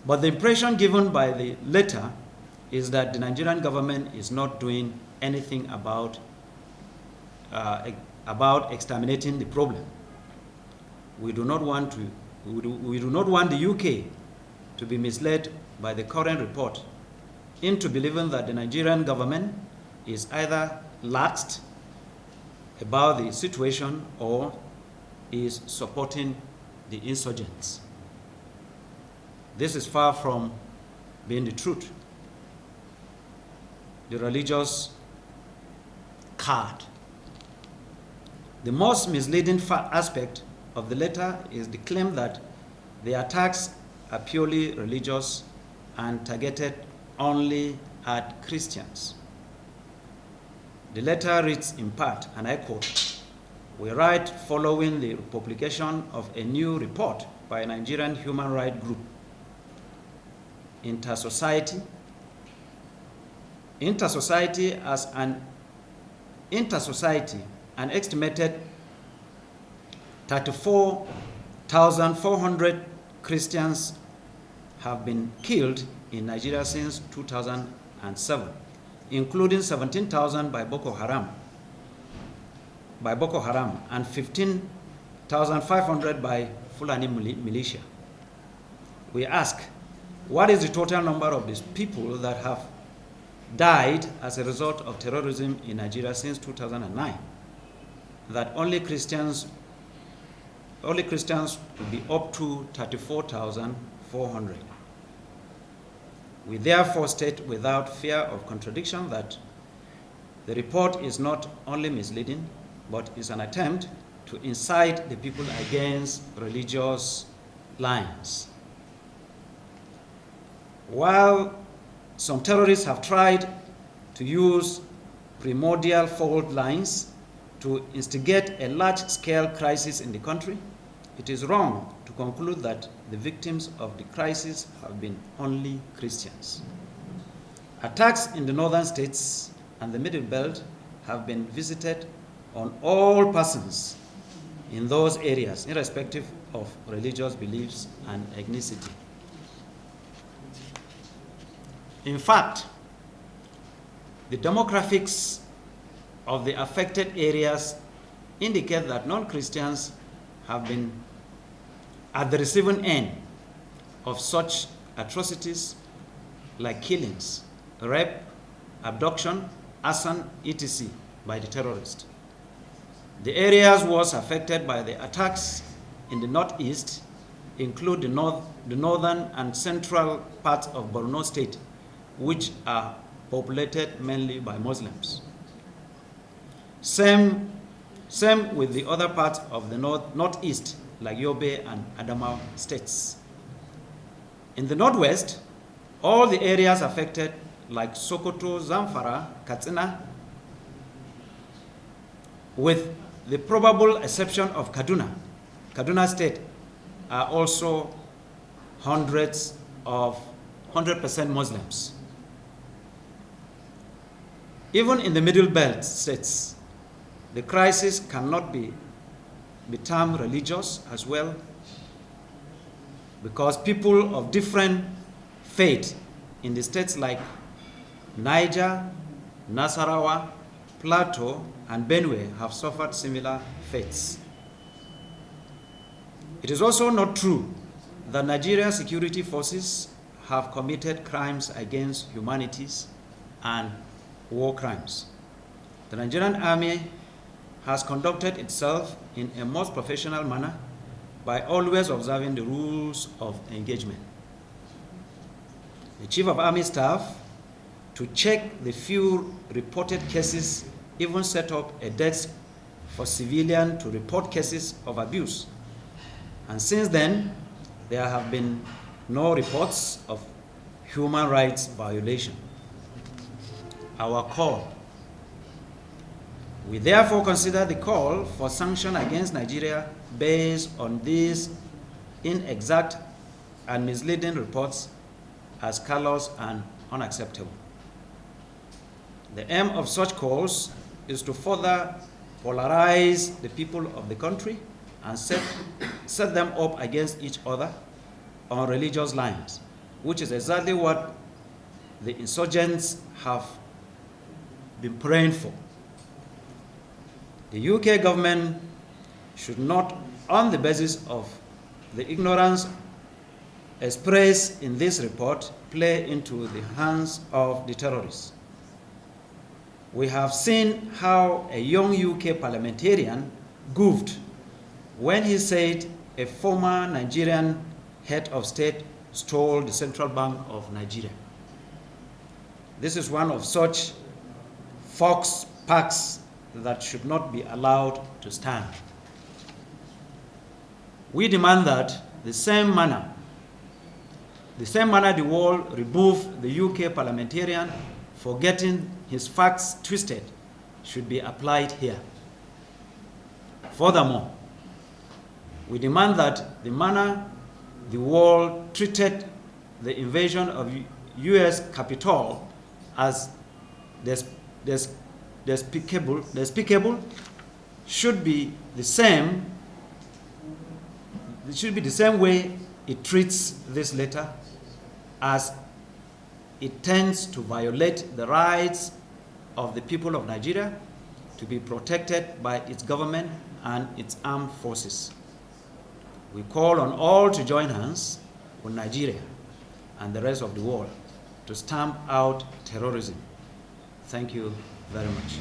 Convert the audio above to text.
But the impression given by the letter is that the Nigerian government is not doing anything about exterminating the problem. We do not want the UK to be misled by the current report into believing that the Nigerian government is either laxed about the situation or is supporting the insurgents. This is far from being the truth. The religious card. The most misleading aspect of the letter is the claim that the attacks are purely religious and targeted only at Christians. The letter reads in part, and I quote, "We write following the publication of a new report by a Nigerian human rights group, Intersociety an estimated 34,400 Christians have been killed in Nigeria since 2007, including 17,000 by Boko Haram and 15,500 by Fulani militia. We ask, what is the total number of these people that have died as a result of terrorism in Nigeria since 2009? That only Christians will be up to 34,400. We therefore state without fear of contradiction that the report is not only misleading, but is an attempt to incite the people against religious lines. While some terrorists have tried to use primordial fault lines to instigate a large-scale crisis in the country, it is wrong to conclude that the victims of the crisis have been only Christians. Attacks in the northern states and the Middle Belt have been visited on all persons in those areas, irrespective of religious beliefs and ethnicity. In fact, the demographics of the affected areas indicate that non-Christians have been at the receiving end of such atrocities like killings, rape, abduction, arson, etc. by the terrorists. The areas worst affected by the attacks in the northeast include the northern and central parts of Borno State, which are populated mainly by Muslims. Same with the other parts of the northeast, like Yobe and Adamawa states. In the northwest, all the areas affected, like Sokoto, Zamfara, Katsina, with the probable exception of Kaduna State, are also 100% Muslims. Even in the Middle Belt states, the crisis cannot be termed religious as well, because people of different faith in the states like Niger, Nasarawa, Plateau, and Benue have suffered similar fates. It is also not true that Nigeria's security forces have committed crimes against humanity and war crimes. The Nigerian Army has conducted itself in a most professional manner by always observing the rules of engagement. The Chief of Army Staff, to check the few reported cases, even set up a desk for civilians to report cases of abuse. And since then, there have been no reports of human rights violation. Our call. We therefore consider the call for sanction against Nigeria based on these inexact and misleading reports as callous and unacceptable. The aim of such calls is to further polarize the people of the country and set them up against each other on religious lines, which is exactly what the insurgents have been praying for. The UK government should not, on the basis of the ignorance expressed in this report, play into the hands of the terrorists. We have seen how a young UK parliamentarian goofed when he said a former Nigerian head of state stole the Central Bank of Nigeria. This is one of such fox packs that should not be allowed to stand. We demand that the same manner the world remove the UK parliamentarian for getting his facts twisted should be applied here. Furthermore, we demand that the manner the world treated the invasion of US Capitol as despicable should be the same. It should be the same way it treats this letter, as it tends to violate the rights of the people of Nigeria to be protected by its government and its armed forces. We call on all to join hands with Nigeria and the rest of the world to stamp out terrorism. Thank you very much.